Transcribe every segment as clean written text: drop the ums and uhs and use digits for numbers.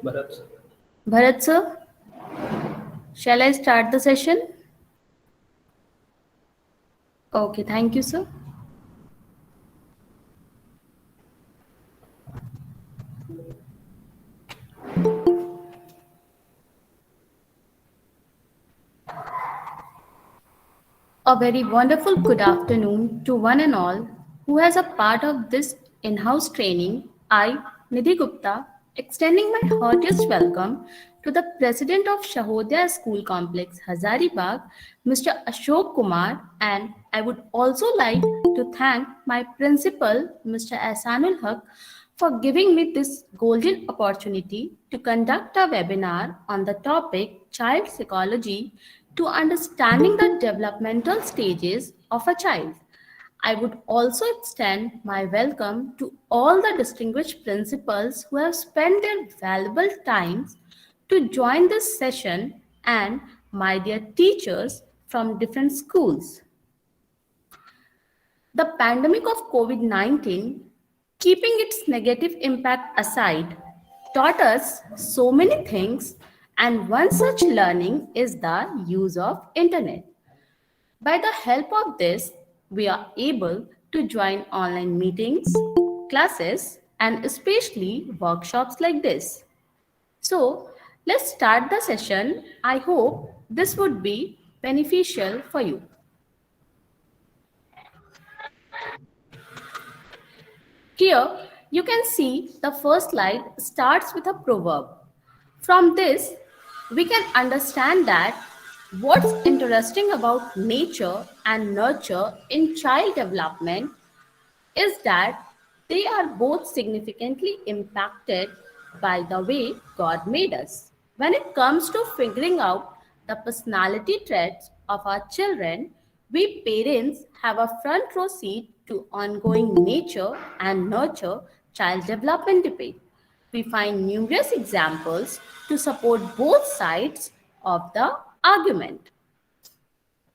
Bharat sir, shall I start the session? Okay, thank you, sir. A very wonderful good afternoon to one and all who has a part of this in-house training. I, Nidhi Gupta, extending my heartiest welcome to the President of Sahodaya School Complex, Hazaribag, Mr. Ashok Kumar, and I would also like to thank my principal, Mr. Ahsanul Haq, for giving me this golden opportunity to conduct a webinar on the topic Child Psychology to understanding the developmental stages of a child. I would also extend my welcome to all the distinguished principals who have spent their valuable times to join this session and my dear teachers from different schools. The pandemic of COVID-19, keeping its negative impact aside, taught us so many things, and one such learning is the use of internet. By the help of this, we are able to join online meetings, classes, and especially workshops like this. So, let's start the session. I hope this would be beneficial for you. Here, you can see the first slide starts with a proverb. From this, we can understand that what's interesting about nature and nurture in child development is that they are both significantly impacted by the way God made us. When it comes to figuring out the personality traits of our children, we parents have a front row seat to ongoing nature and nurture child development debate. We find numerous examples to support both sides of the argument.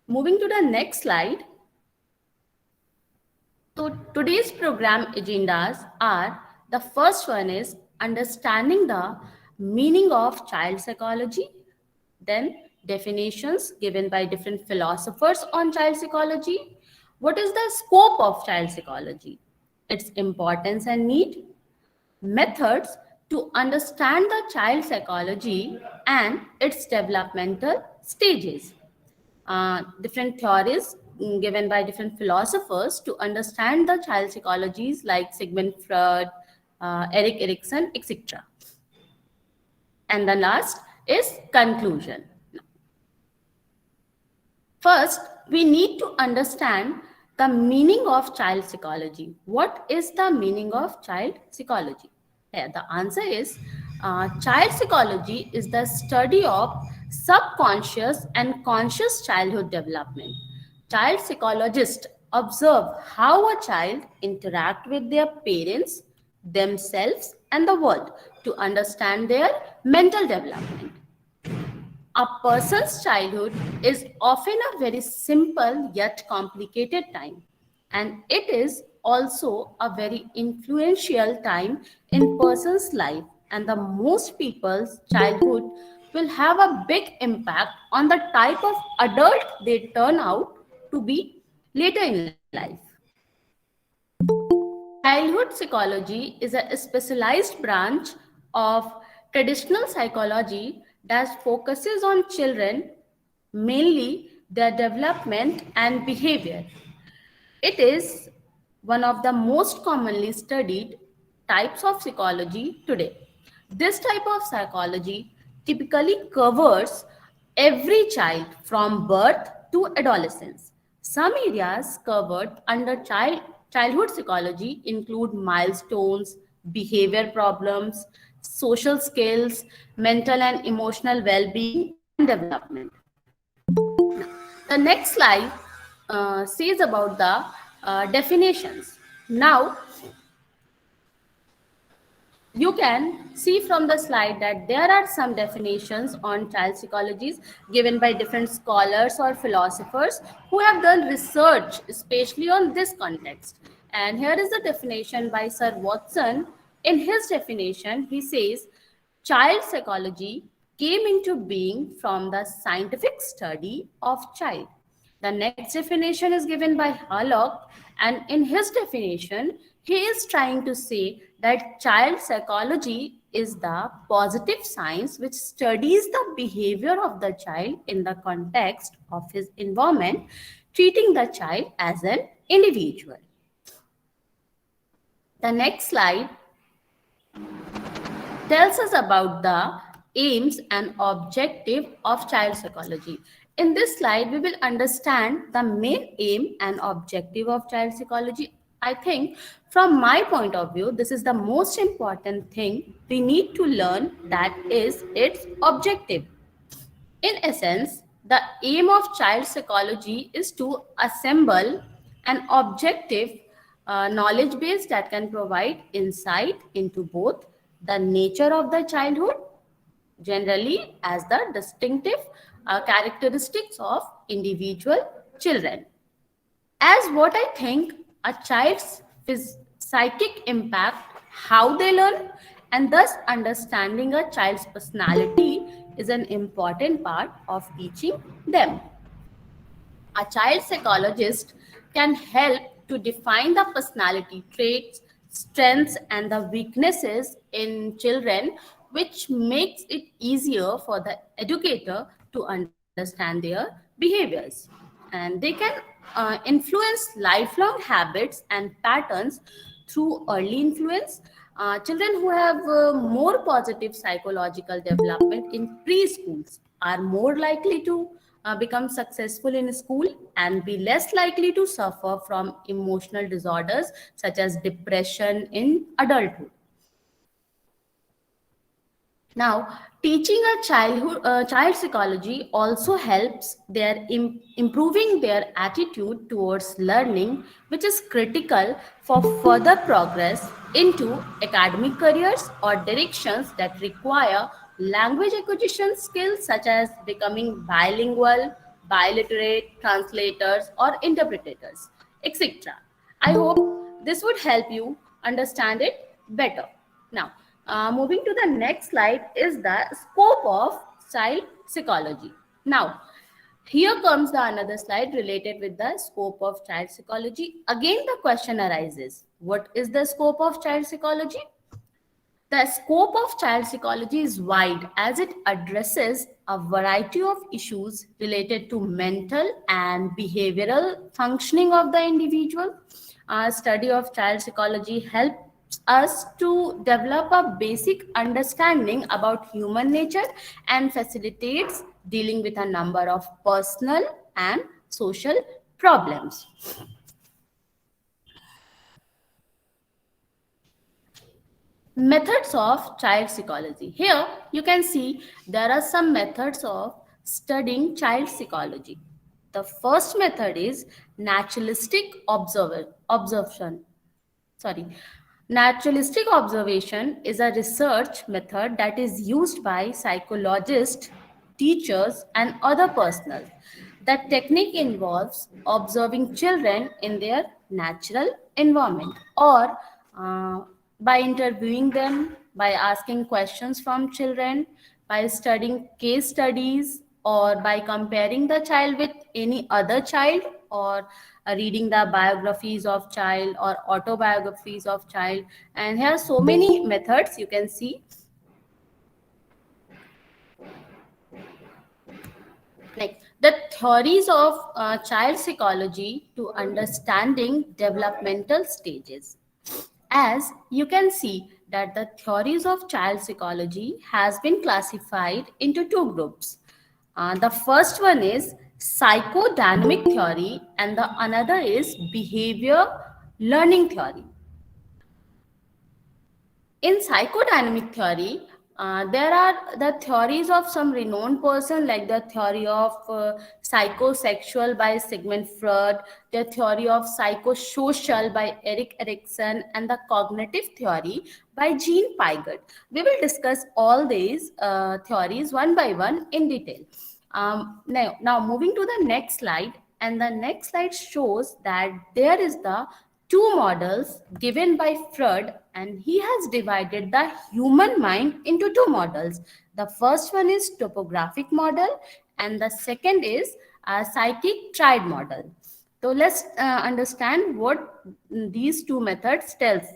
Moving to the next slide. So today's program agendas are, the first one is understanding the meaning of child psychology, then definitions given by different philosophers on child psychology. What is the scope of child psychology? Its importance and need, methods to understand the child psychology and its developmental stages. Different theories given by different philosophers to understand the child psychologies like Sigmund Freud, Erik Erikson, etc. And the last is conclusion. First, we need to understand the meaning of child psychology. What is the meaning of child psychology? Yeah, the answer is child psychology is the study of subconscious and conscious childhood development. Child psychologists observe how a child interact with their parents, themselves, and the world to understand their mental development. A person's childhood is often a very simple yet complicated time, and it is also a very influential time in person's life, and the most people's childhood will have a big impact on the type of adult they turn out to be later in life. Childhood psychology is a specialized branch of traditional psychology that focuses on children, mainly their development and behavior. It is one of the most commonly studied types of psychology today. This type of psychology typically covers every child from birth to adolescence. Some areas covered under childhood psychology include milestones, behavior problems, social skills, mental and emotional well-being, and development. The next slide says about the definitions. Now, you can see from the slide that there are some definitions on child psychologies given by different scholars or philosophers who have done research, especially on this context. And here is the definition by Sir Watson. In his definition, he says, Child psychology came into being from the scientific study of child. The next definition is given by Harlock, and in his definition, he is trying to say that child psychology is the positive science which studies the behavior of the child in the context of his environment, treating the child as an individual. The next slide tells us about the aims and objective of child psychology. In this slide, we will understand the main aim and objective of child psychology. I think from my point of view, this is the most important thing we need to learn, that is its objective. In essence, the aim of child psychology is to assemble an objective knowledge base that can provide insight into both the nature of the childhood, generally as the distinctive characteristics of individual children, as what I think a child's psychic impact, how they learn, and thus understanding a child's personality is an important part of teaching them. A child psychologist can help to define the personality traits, strengths, and the weaknesses in children, which makes it easier for the educator to understand their behaviors. And they can influence lifelong habits and patterns through early influence. Children who have more positive psychological development in preschools are more likely to become successful in school and be less likely to suffer from emotional disorders such as depression in adulthood. Now, teaching a child psychology also helps their improving their attitude towards learning, which is critical for further progress into academic careers or directions that require language acquisition skills such as becoming bilingual, biliterate, translators, or interpreters, etc. I hope this would help you understand it better. Now, moving to the next slide is the scope of child psychology. Now, here comes the another slide related with the scope of child psychology. Again, the question arises, what is the scope of child psychology? The scope of child psychology is wide as it addresses a variety of issues related to mental and behavioral functioning of the individual. Our study of child psychology helps us to develop a basic understanding about human nature and facilitates dealing with a number of personal and social problems. Methods of child psychology. Here you can see there are some methods of studying child psychology. The first method is naturalistic observation. Naturalistic observation is a research method that is used by psychologists, teachers, and other personnel. The technique involves observing children in their natural environment or by interviewing them, by asking questions from children, by studying case studies, or by comparing the child with any other child, or reading the biographies of child or autobiographies of child. And here are so many methods you can see. Like the theories of child psychology to understanding developmental stages. As you can see that the theories of child psychology has been classified into two groups. The first one is psychodynamic theory and the another is behavior learning theory. In psychodynamic theory, there are the theories of some renowned person like the theory of psychosexual by Sigmund Freud, the theory of psychosocial by Erik Erikson, and the cognitive theory by Jean Piaget. We will discuss all these theories one by one in detail. Now moving to the next slide, and the next slide shows that there is the two models given by Freud, and he has divided the human mind into two models. The first one is topographic model, and the second is a psychic triad model. So let's understand what these two methods tells.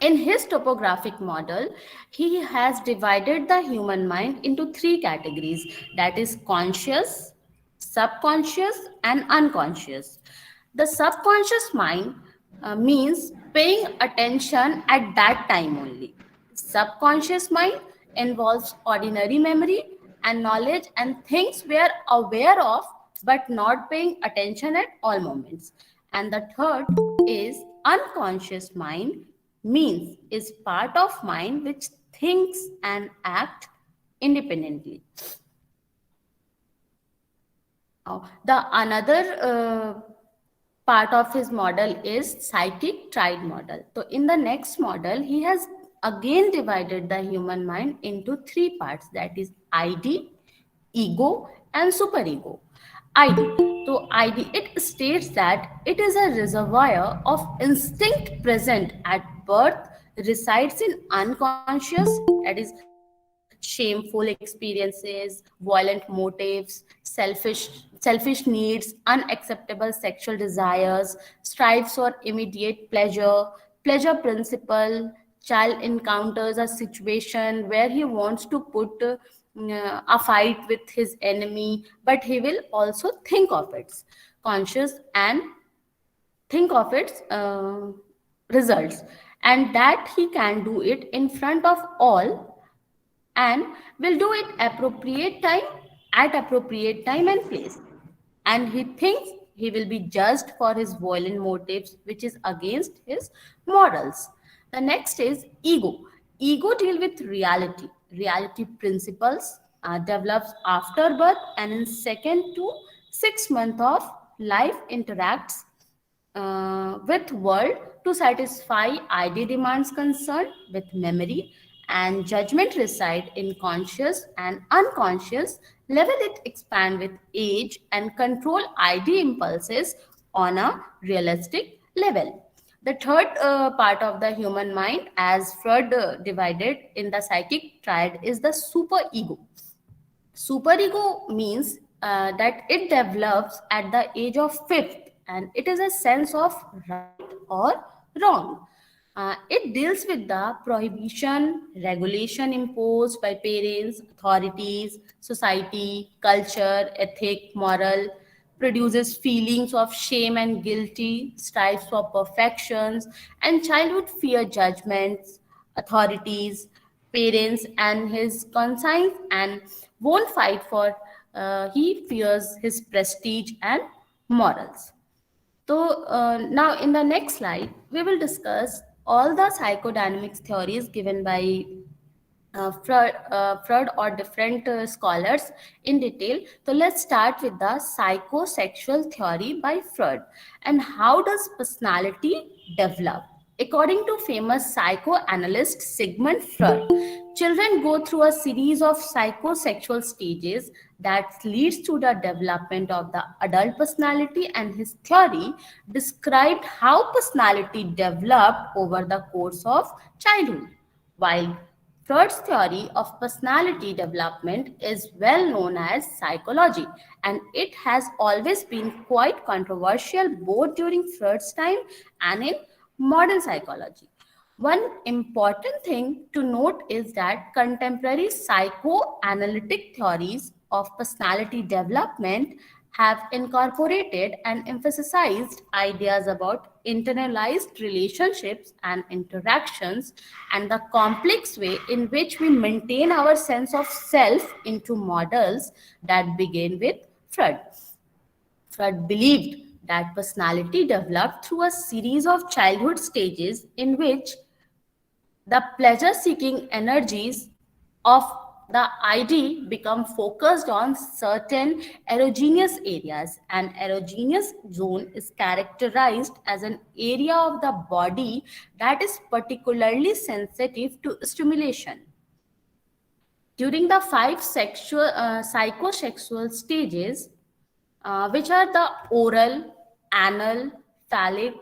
In his topographic model, he has divided the human mind into three categories, that is, conscious, subconscious, and unconscious. The subconscious mind means paying attention at that time only. Subconscious mind involves ordinary memory and knowledge and things we are aware of but not paying attention at all moments. And the third is unconscious mind, means is part of mind which thinks and act independently. The another part of his model is psychic triad model. So in the next model, he has again divided the human mind into three parts, that is ID, ego, and superego. ID. So ID, it states that it is a reservoir of instinct present at birth, resides in unconscious, that is shameful experiences, violent motives, selfish needs, unacceptable sexual desires, strives for immediate pleasure, pleasure principle. Child encounters a situation where he wants to put a fight with his enemy, but he will also think of its conscious and think of its results, and that he can do it in front of all and will do it appropriate time at appropriate time and place, and he thinks he will be judged for his violent motives which is against his morals. The next is ego. Ego deal with reality principles, develops after birth, and in second to 6 months of life interacts with world to satisfy ID demands concerned with memory and judgment reside in conscious and unconscious level. It expand with age and control ID impulses on a realistic level. The third part of the human mind, as Freud divided in the psychic triad, is the superego. Superego means that it develops at the age of fifth, and it is a sense of right or wrong. It deals with the prohibition, regulation imposed by parents, authorities, society, culture, ethic, moral, produces feelings of shame and guilty, strives for perfections, and childhood fear judgments, authorities, parents, and his conscience, and won't fight for he fears his prestige and morals. So now in the next slide, we will discuss all the psychodynamics theories given by Freud or different scholars in detail. So let's start with the psychosexual theory by Freud. And how does personality develop? According to famous psychoanalyst Sigmund Freud, children go through a series of psychosexual stages that leads to the development of the adult personality, and his theory described how personality developed over the course of childhood. While Freud's theory of personality development is well known as psychology, and it has always been quite controversial both during Freud's time and in modern psychology. One important thing to note is that contemporary psychoanalytic theories of personality development have incorporated and emphasized ideas about internalized relationships and interactions and the complex way in which we maintain our sense of self into models that begin with Freud. Freud believed that personality developed through a series of childhood stages in which the pleasure seeking energies of the ID become focused on certain erogenous areas. An erogenous zone is characterized as an area of the body that is particularly sensitive to stimulation. During the five psychosexual stages, which are the oral, anal, phallic,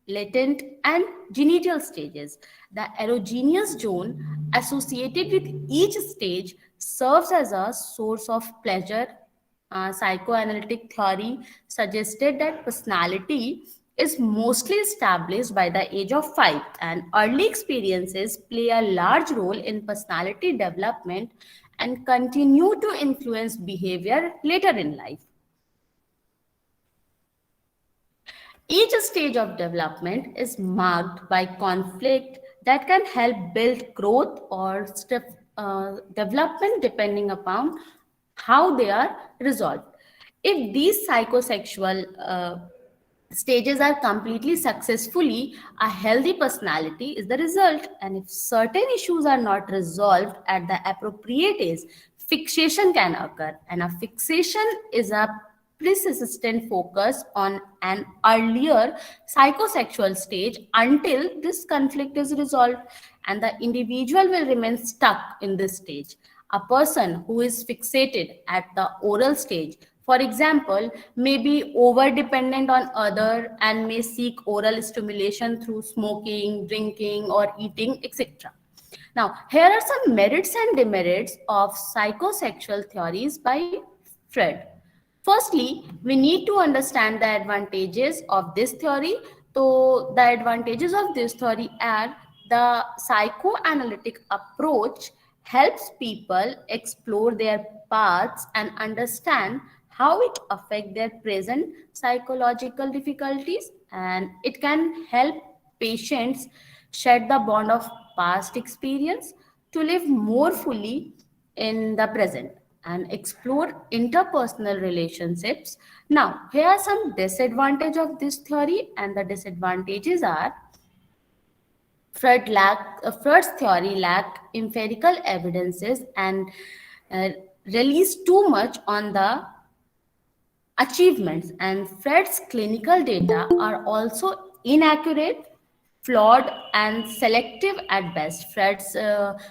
latent, and genital stages. The erogenous zone associated with each stage serves as a source of pleasure. Psychoanalytic theory suggested that personality is mostly established by the age of 5, and early experiences play a large role in personality development and continue to influence behavior later in life. Each stage of development is marked by conflict that can help build growth or development depending upon how they are resolved. If these psychosexual stages are completely successfully, a healthy personality is the result. And if certain issues are not resolved at the appropriate age, fixation can occur. And a fixation is a persistent focus on an earlier psychosexual stage until this conflict is resolved, and the individual will remain stuck in this stage. A person who is fixated at the oral stage, for example, may be over dependent on other and may seek oral stimulation through smoking, drinking, or eating, etc. Now, here are some merits and demerits of psychosexual theories by Freud. Firstly, we need to understand the advantages of this theory. So, the advantages of this theory are the psychoanalytic approach helps people explore their paths and understand how it affects their present psychological difficulties, and it can help patients shed the bond of past experience to live more fully in the present and explore interpersonal relationships. Now, here are some disadvantages of this theory, and the disadvantages are Freud's theory lacked empirical evidences and uh, relies too much on the achievements, and Freud's clinical data are also inaccurate, flawed, and selective at best. Freud's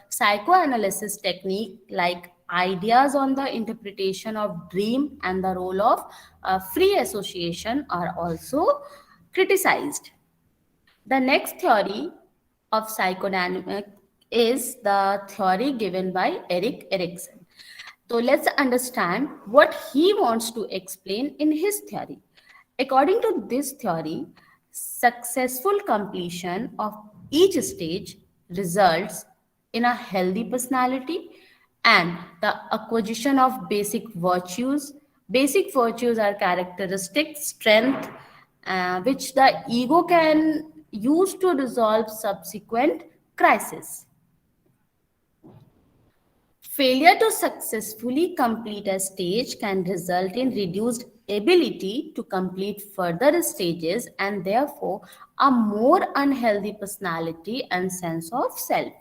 psychoanalysis technique, like ideas on the interpretation of dream and the role of free association, are also criticized. The next theory of psychodynamic is the theory given by Erik Erikson. So let's understand what he wants to explain in his theory. According to this theory, successful completion of each stage results in a healthy personality and the acquisition of basic virtues. Basic virtues are characteristic strength which the ego can use to resolve subsequent crises. Failure to successfully complete a stage can result in reduced ability to complete further stages and therefore a more unhealthy personality and sense of self.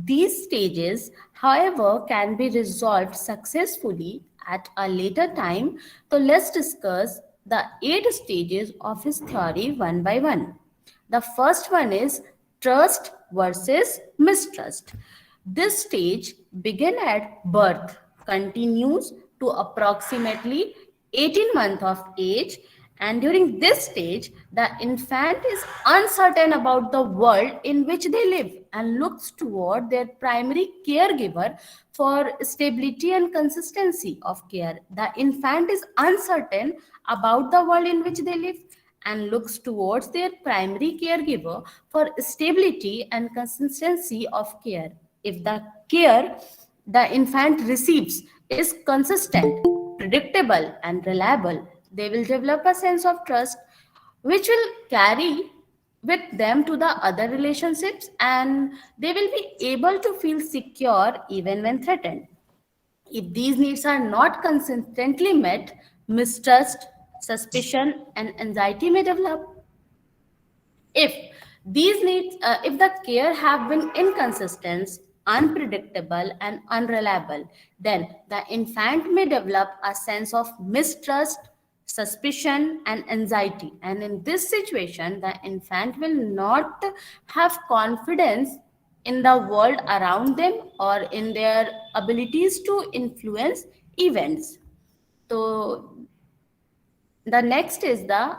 These stages, however, can be resolved successfully at a later time. So let's discuss the 8 stages of his theory one by one. The first one is trust versus mistrust. This stage begins at birth, continues to approximately 18 months of age, and during this stage, the infant is uncertain about the world in which they live and looks toward their primary caregiver for stability and consistency of care. The infant is uncertain about the world in which they live and looks towards their primary caregiver for stability and consistency of care. If the care the infant receives is consistent, predictable, and reliable, they will develop a sense of trust which will carry with them to the other relationships, and they will be able to feel secure even when threatened. If these needs are not consistently met, mistrust, suspicion, and anxiety may develop. If these needs, if the care have been inconsistent, unpredictable, and unreliable, then the infant may develop a sense of mistrust, suspicion, and anxiety. And in this situation, the infant will not have confidence in the world around them or in their abilities to influence events. So the next is the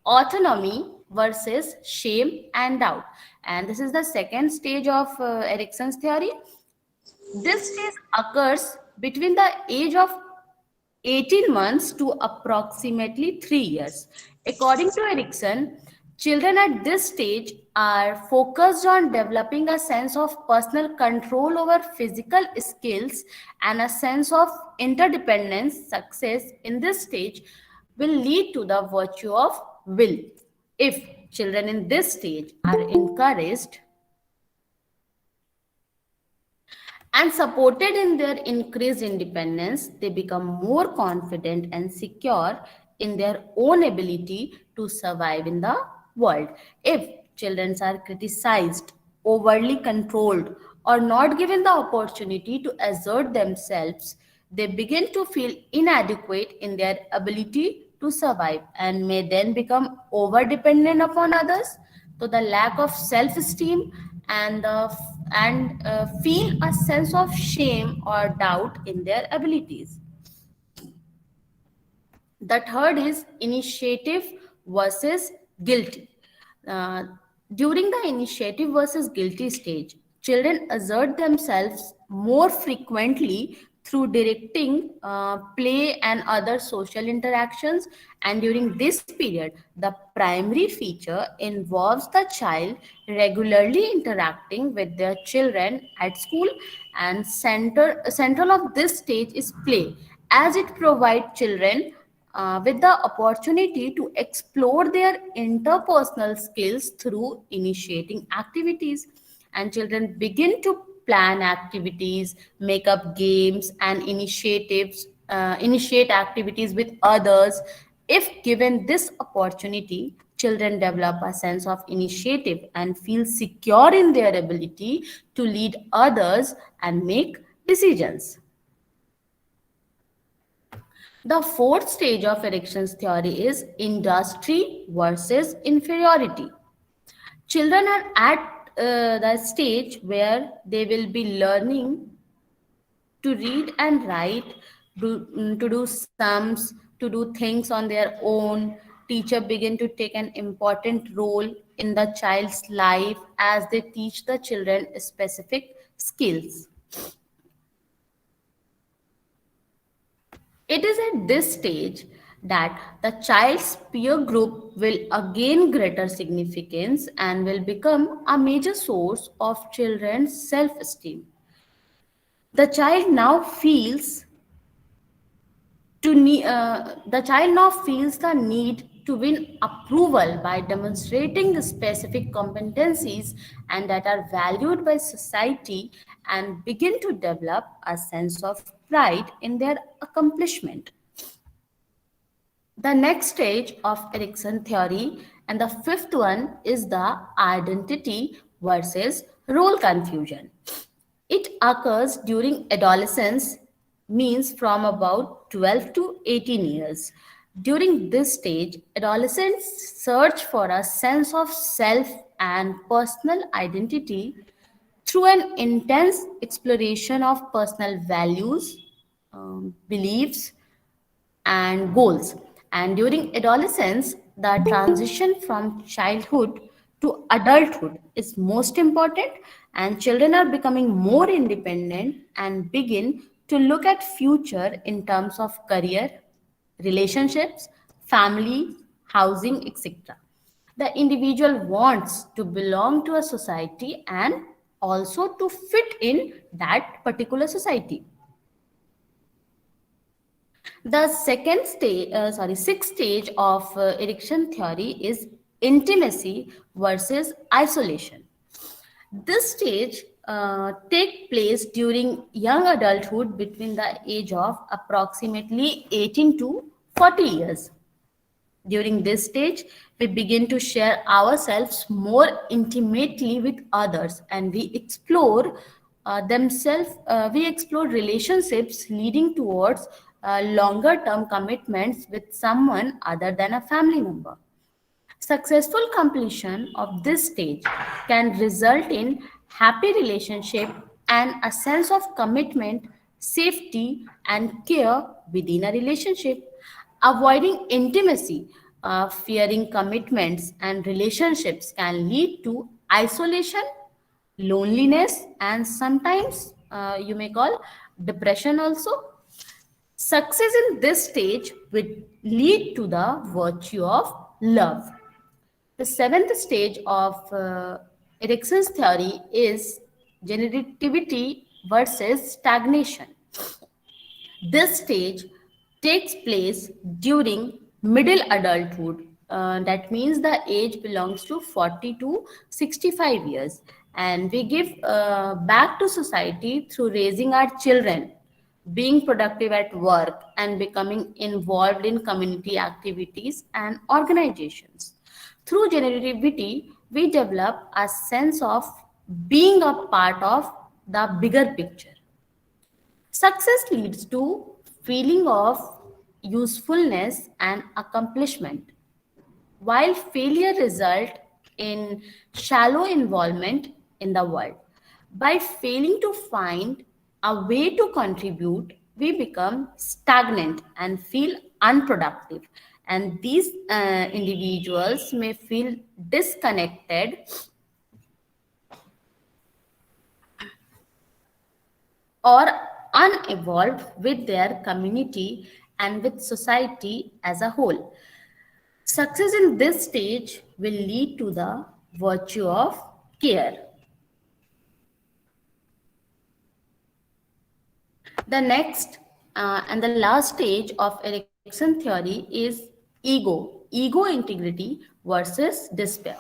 autonomy versus shame and doubt. And this is the second stage of Erickson's theory. This stage occurs between the age of 18 months to approximately 3 years. According to Erickson, children at this stage are focused on developing a sense of personal control over physical skills and a sense of interdependence. Success in this stage will lead to the virtue of will. If children in this stage are encouraged and supported in their increased independence, they become more confident and secure in their own ability to survive in the world. If children are criticized, overly controlled, or not given the opportunity to assert themselves, they begin to feel inadequate in their ability to survive and may then become over dependent upon others. So the lack of self-esteem and feel a sense of shame or doubt in their abilities. The third is initiative versus guilty. Uh, During the initiative versus guilty stage, children assert themselves more frequently through directing, play, and other social interactions. And during this period, the primary feature involves the child regularly interacting with their children at school. And central of this stage is play, as it provides children with the opportunity to explore their interpersonal skills through initiating activities. And children begin to plan activities, make up games, and initiate activities with others. If given this opportunity, children develop a sense of initiative and feel secure in their ability to lead others and make decisions. The fourth stage of Erickson's theory is industry versus inferiority. Children are at the stage where they will be learning to read and write, to do sums, to do things on their own. Teacher begin to take an important role in the child's life as they teach the children specific skills. It is at this stage that the child's peer group will again greater significance and will become a major source of children's self-esteem. The child now feels the child now feels the need to win approval by demonstrating specific competencies and that are valued by society and begin to develop a sense of pride in their accomplishment. The next stage of Erikson theory and the fifth one is the identity versus role confusion. It occurs during adolescence, means from about 12 to 18 years. During this stage, adolescents search for a sense of self and personal identity through an intense exploration of personal values, beliefs, and goals. And during adolescence, the transition from childhood to adulthood is most important, and children are becoming more independent and begin to look at future in terms of career, relationships, family, housing, etc. The individual wants to belong to a society and also to fit in that particular society. The sixth stage of erection theory is intimacy versus isolation. This stage take place during young adulthood between the age of approximately 18 to 40 years. During this stage, we begin to share ourselves more intimately with others and we explore relationships leading towards longer term commitments with someone other than a family member. Successful completion of this stage can result in happy relationship and a sense of commitment, safety, and care within a relationship. Avoiding intimacy fearing commitments and relationships can lead to isolation, loneliness, and sometimes you may call depression also. Success in this stage will lead to the virtue of love. The seventh stage of Erickson's theory is generativity versus stagnation. This stage takes place during middle adulthood. That means the age belongs to 40 to 65 years. And we give back to society through raising our children, being productive at work, and becoming involved in community activities and organizations. Through generativity, we develop a sense of being a part of the bigger picture. Success leads to feeling of usefulness and accomplishment, while failure result in shallow involvement in the world. By failing to find a way to contribute, we become stagnant and feel unproductive. And these individuals may feel disconnected or unevolved with their community and with society as a whole. Success in this stage will lead to the virtue of care. The next and the last stage of Erickson's theory is ego integrity versus despair.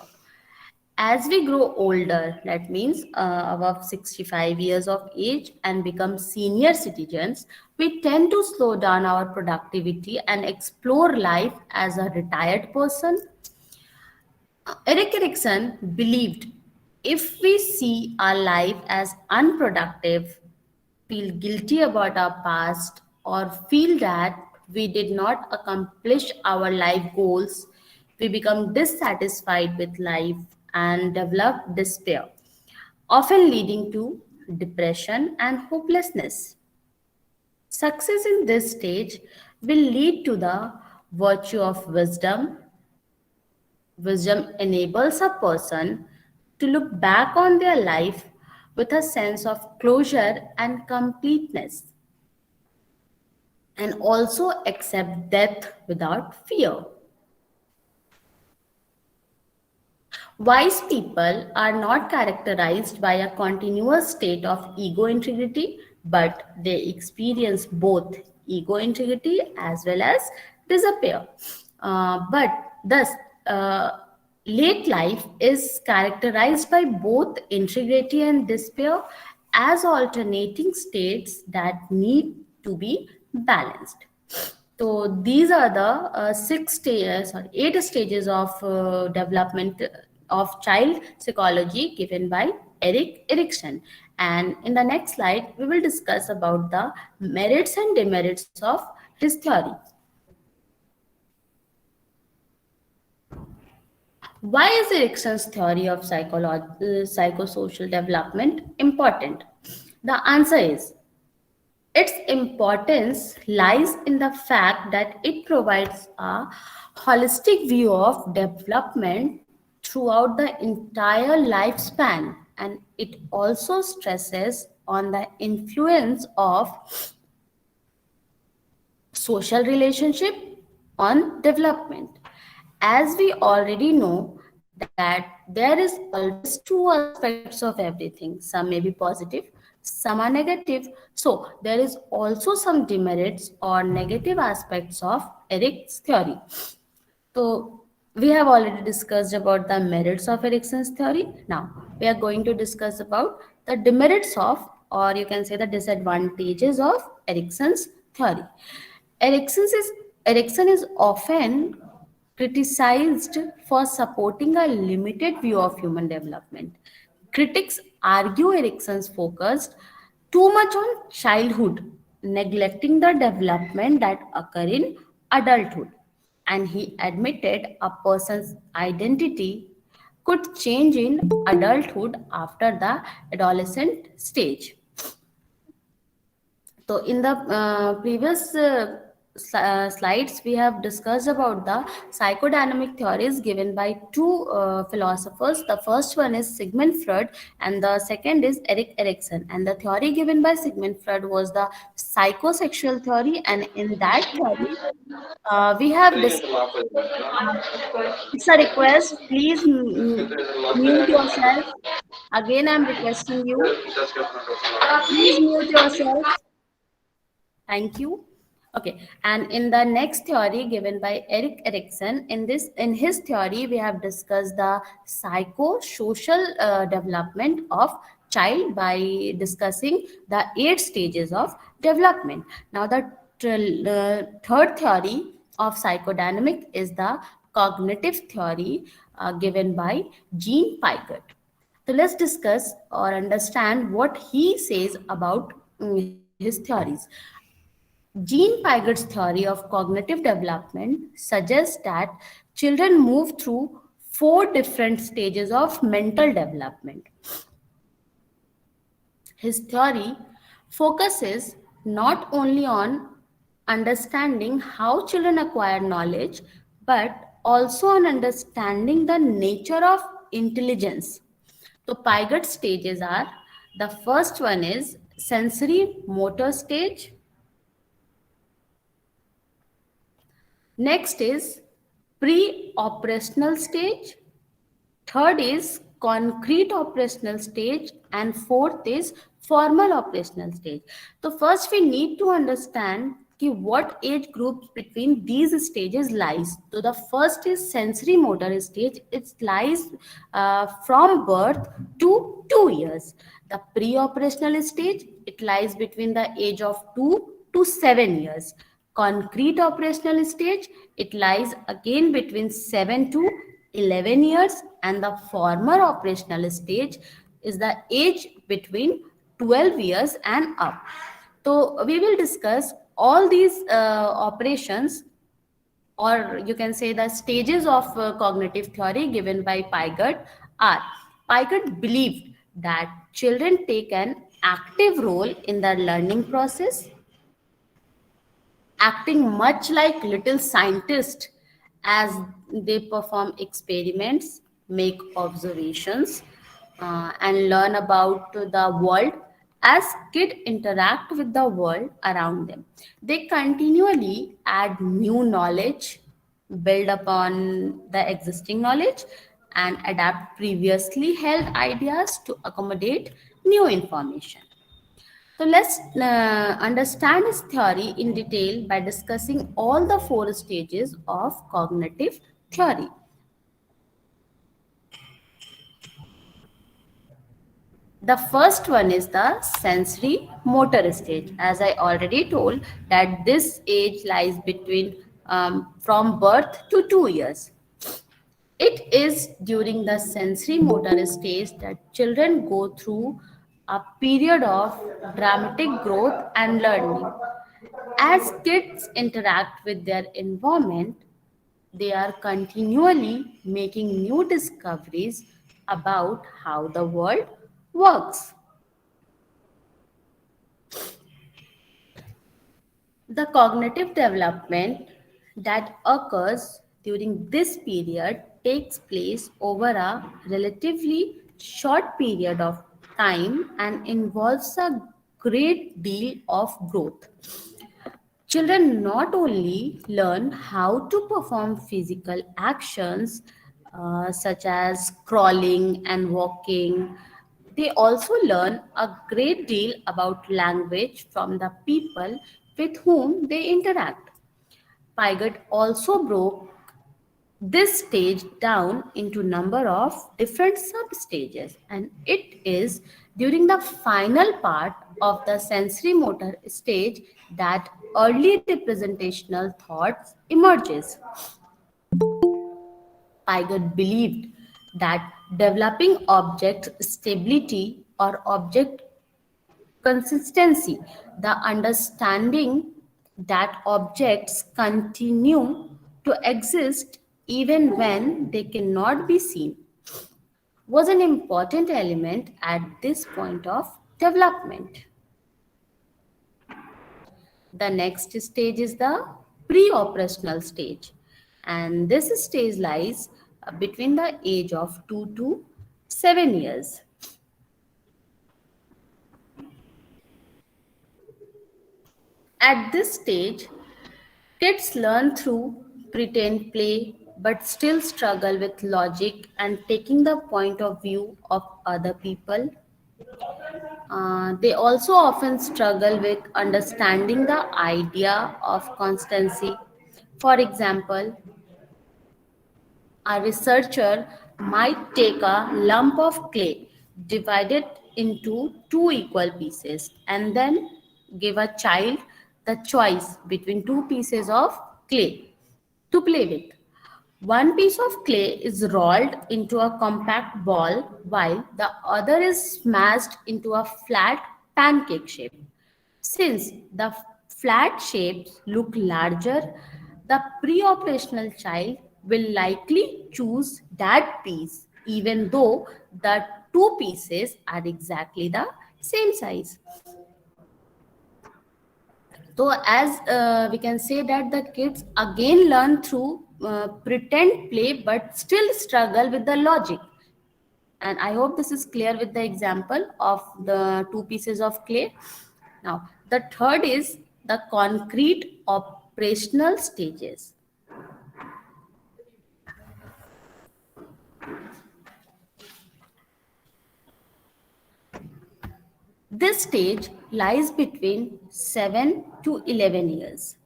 As we grow older, that means above 65 years of age and become senior citizens, we tend to slow down our productivity and explore life as a retired person. Erik Erikson believed if we see our life as unproductive, feel guilty about our past, or feel that we did not accomplish our life goals, we become dissatisfied with life and develop despair, often leading to depression and hopelessness. Success in this stage will lead to the virtue of wisdom. Wisdom enables a person to look back on their life with a sense of closure and completeness, and also accept death without fear. Wise people are not characterized by a continuous state of ego integrity, but they experience both ego integrity as well as disappear. But thus, uh, late life is characterized by both integrity and despair as alternating states that need to be balanced. So these are the six stages or eight stages of development of child psychology given by Erik Erikson. And in the next slide, we will discuss about the merits and demerits of his theory. Why is Erikson's theory of psychosocial development important? The answer is its importance lies in the fact that it provides a holistic view of development throughout the entire lifespan, and it also stresses on the influence of social relationship on development. As we already know that there is always two aspects of everything. Some may be positive, some are negative. So there is also some demerits or negative aspects of Erik's theory. So we have already discussed about the merits of Erikson's theory. Now we are going to discuss about the demerits of, or you can say the disadvantages of Erikson's theory. Erikson's is, Erikson is often criticized for supporting a limited view of human development. Critics argue Erikson's focused too much on childhood, neglecting the development that occur in adulthood. And he admitted a person's identity could change in adulthood after the adolescent stage. So in the previous slides, we have discussed about the psychodynamic theories given by two philosophers. The first one is Sigmund Freud, and the second is Erik Erikson. And the theory given by Sigmund Freud was the psychosexual theory, and in that theory, we have discussed. It's a request. Please mute yourself. Again, I'm requesting you. Please mute yourself. Thank you. Okay, and in the next theory given by Erik Erikson, in his theory, we have discussed the psychosocial development of child by discussing the 8 stages of development. Now, the third theory of psychodynamic is the cognitive theory given by Jean Piaget. So let's discuss or understand what he says about his theories. Jean Piaget's theory of cognitive development suggests that children move through 4 different stages of mental development. His theory focuses not only on understanding how children acquire knowledge, but also on understanding the nature of intelligence. So, Piaget's stages are: the first one is sensory motor stage. Next is pre-operational stage. Third is concrete operational stage, and fourth is formal operational stage. So first we need to understand what age groups between these stages lies. So the first is sensory motor stage. It lies from birth to 2 years. The pre-operational stage, it lies between the age of 2 to 7 years. Concrete operational stage, it lies again between 7 to 11 years, and the former operational stage is the age between 12 years and up. So we will discuss all these operations, or you can say the stages of cognitive theory given by Piaget are: Piaget believed that children take an active role in the learning process, acting much like little scientists as they perform experiments, make observations, and learn about the world. As kids interact with the world around them, they continually add new knowledge, build upon the existing knowledge, and adapt previously held ideas to accommodate new information. So let's understand his theory in detail by discussing all the 4 stages of cognitive theory. The first one is the sensory motor stage. As I already told, that this age lies between from birth to 2 years. It is during the sensory motor stage that children go through a period of dramatic growth and learning. As kids interact with their environment, they are continually making new discoveries about how the world works. The cognitive development that occurs during this period takes place over a relatively short period of time and involves a great deal of growth. Children not only learn how to perform physical actions such as crawling and walking, they also learn a great deal about language from the people with whom they interact. Piaget also broke this stage down into number of different substages, and it is during the final part of the sensory motor stage that early representational thoughts emerges. Piaget believed that developing object stability or object consistency, the understanding that objects continue to exist even when they cannot be seen, was an important element at this point of development. The next stage is the pre-operational stage, and this stage lies between the age of 2 to 7 years. At this stage, kids learn through pretend play but still struggle with logic and taking the point of view of other people. They also often struggle with understanding the idea of constancy. For example, a researcher might take a lump of clay, divide it into two equal pieces, and then give a child the choice between two pieces of clay to play with. One piece of clay is rolled into a compact ball while the other is smashed into a flat pancake shape. Since the flat shapes look larger, the pre-operational child will likely choose that piece even though the two pieces are exactly the same size. So, as we can say that the kids again learn through pretend play but still struggle with the logic. And I hope this is clear with the example of the two pieces of clay. Now, the third is the concrete operational stages. This stage lies between 7 to 11 years.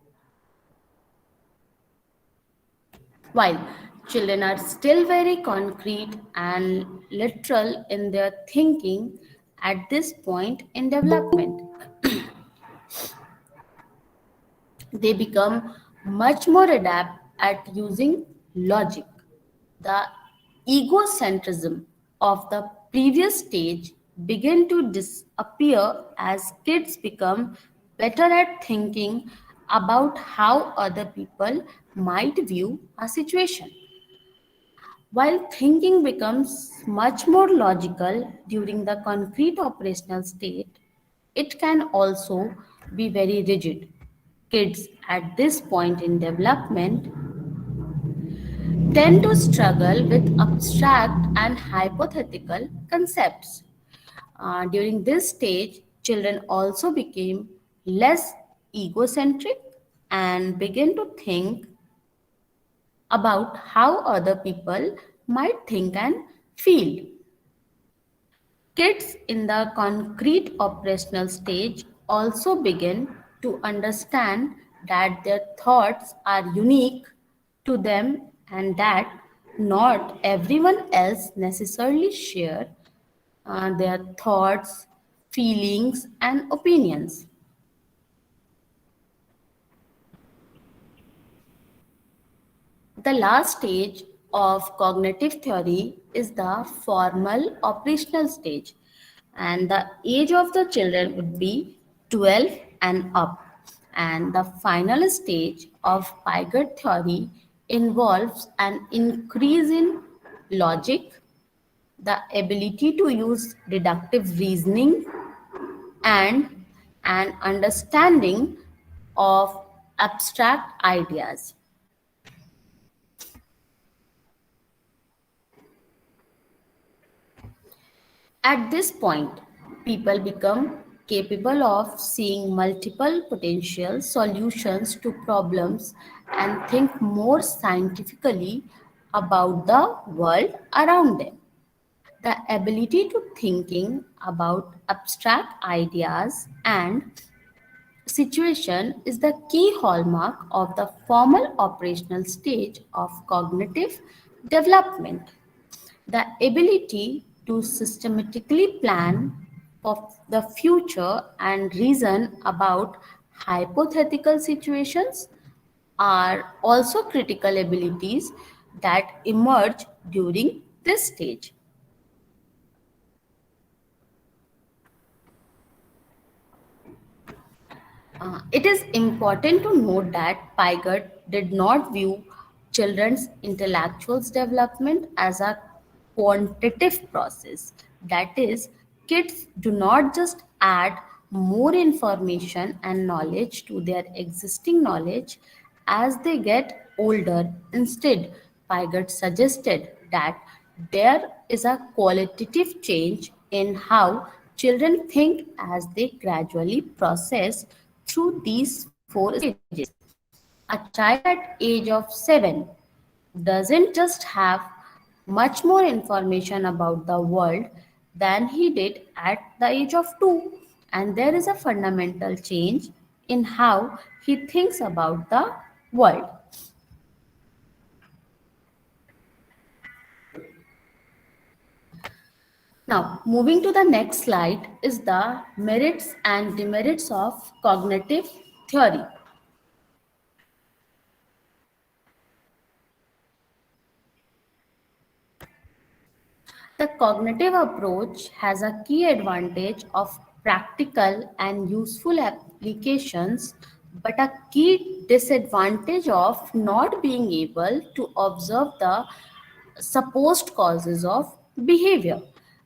While children are still very concrete and literal in their thinking at this point in development, they become much more adept at using logic. The egocentrism of the previous stage begin to disappear as kids become better at thinking about how other people might view a situation. While thinking becomes much more logical during the concrete operational state, it can also be very rigid. Kids at this point in development tend to struggle with abstract and hypothetical concepts. During this stage, children also became less egocentric and begin to think about how other people might think and feel. Kids in the concrete operational stage also begin to understand that their thoughts are unique to them and that not everyone else necessarily share their thoughts, feelings, and opinions. The last stage of cognitive theory is the formal operational stage, and the age of the children would be 12 and up. And the final stage of Pygott theory involves an increase in logic, the ability to use deductive reasoning, and an understanding of abstract ideas. At this point, people become capable of seeing multiple potential solutions to problems and think more scientifically about the world around them. The ability to thinking about abstract ideas and situation is the key hallmark of the formal operational stage of cognitive development. The ability to systematically plan for the future and reason about hypothetical situations are also critical abilities that emerge during this stage. It is important to note that Pygott did not view children's intellectual development as a quantitative process. That is, kids do not just add more information and knowledge to their existing knowledge as they get older. Instead, Pygott suggested that there is a qualitative change in how children think as they gradually process through these four stages. A child at age of 7 doesn't just have much more information about the world than he did at the age of 2, and there is a fundamental change in how he thinks about the world. Now, moving to the next slide is the merits and demerits of cognitive theory. The cognitive approach has a key advantage of practical and useful applications, but a key disadvantage of not being able to observe the supposed causes of behavior.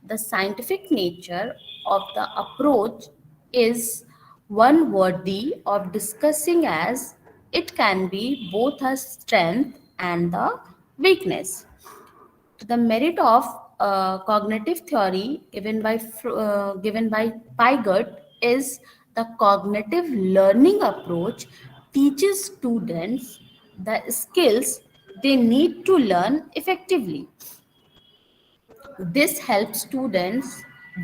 The scientific nature of the approach is one worthy of discussing, as it can be both a strength and the weakness. The merit of cognitive theory given by Pygott is the cognitive learning approach teaches students the skills they need to learn effectively. This helps students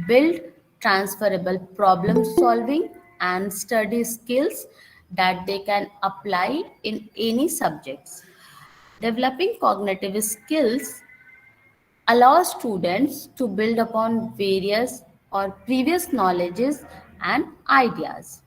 build transferable problem solving and study skills that they can apply in any subjects. Developing cognitive skills allows students to build upon various or previous knowledges and ideas.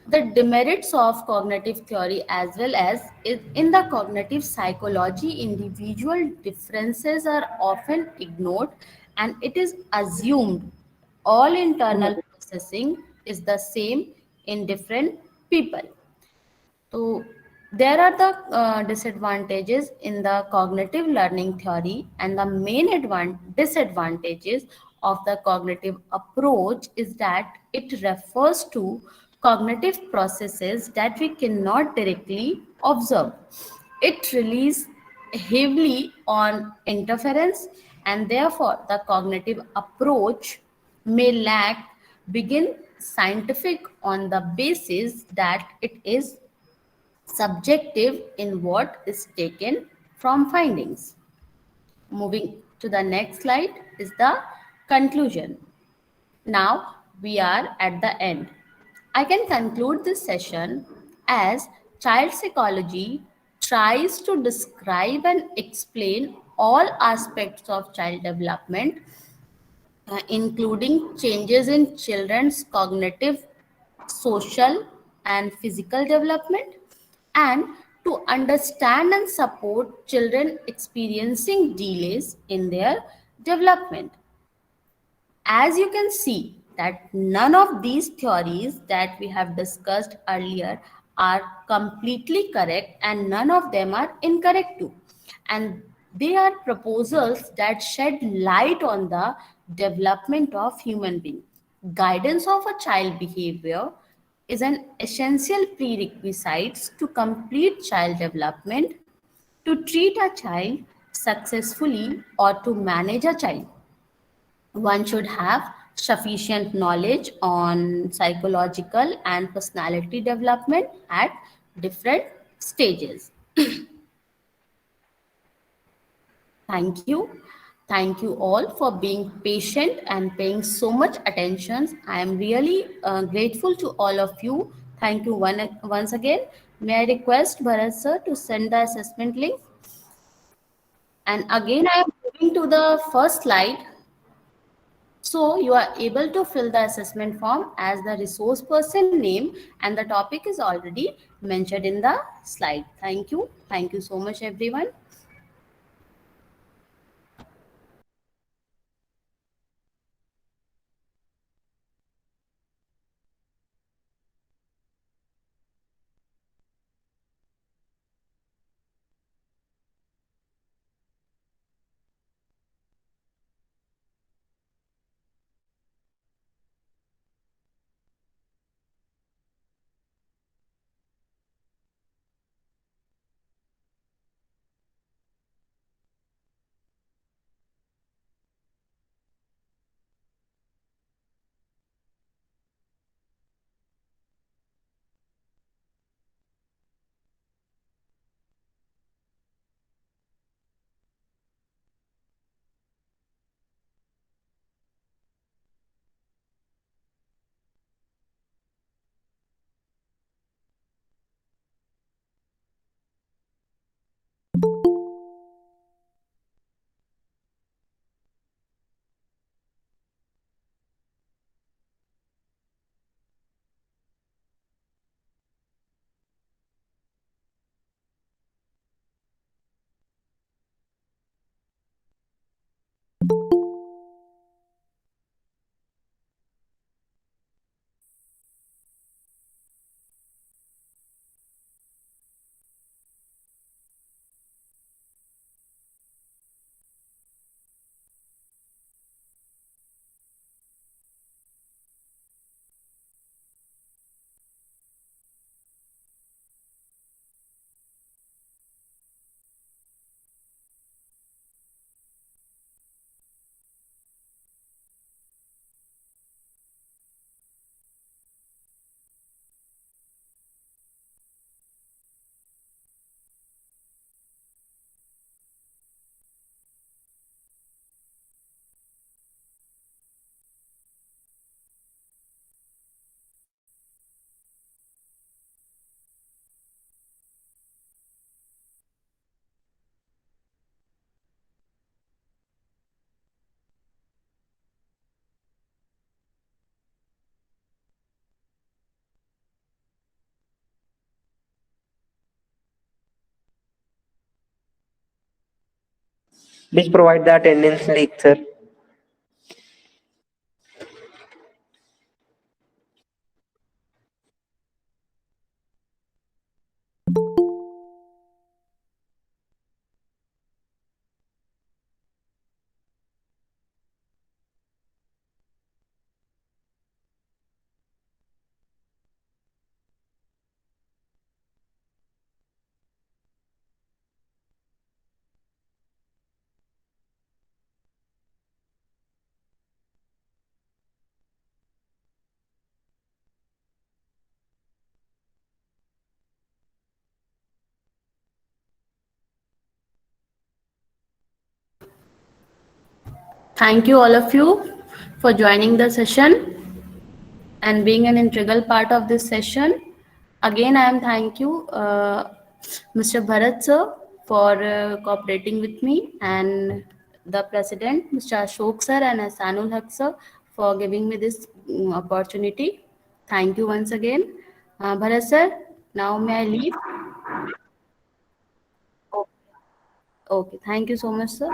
The demerits of cognitive theory, as well as in the cognitive psychology, individual differences are often ignored, and it is assumed all internal processing is the same in different people. So there are the disadvantages in the cognitive learning theory, and the main disadvantages of the cognitive approach is that it refers to cognitive processes that we cannot directly observe. It relies heavily on interference, and therefore the cognitive approach may lack begin scientific on the basis that it is subjective in what is taken from findings. Moving to the next slide is the conclusion. Now we are at the end. I can conclude this session as child psychology tries to describe and explain all aspects of child development, including changes in children's cognitive, social, and physical development, and to understand and support children experiencing delays in their development. As you can see that none of these theories that we have discussed earlier are completely correct, and none of them are incorrect too, and they are proposals that shed light on the development of human being. Guidance of a child behavior is an essential prerequisite to complete child development, to treat a child successfully, or to manage a child. One should have sufficient knowledge on psychological and personality development at different stages. Thank you. Thank you all for being patient and paying so much attention. I am really grateful to all of you. Thank you once again. May I request Bharat sir to send the assessment link? And again, I am moving to the first slide. So you are able to fill the assessment form as the resource person name, and the topic is already mentioned in the slide. Thank you. Thank you so much, everyone. Please provide the attendance link, sir. Thank you, all of you, for joining the session and being an integral part of this session. Again, I am thank you, Mr. Bharat sir, for cooperating with me, and the president, Mr. Ashok sir, and Asanul Haq sir, for giving me this opportunity. Thank you once again. Bharat sir, now may I leave? Okay, thank you so much, sir.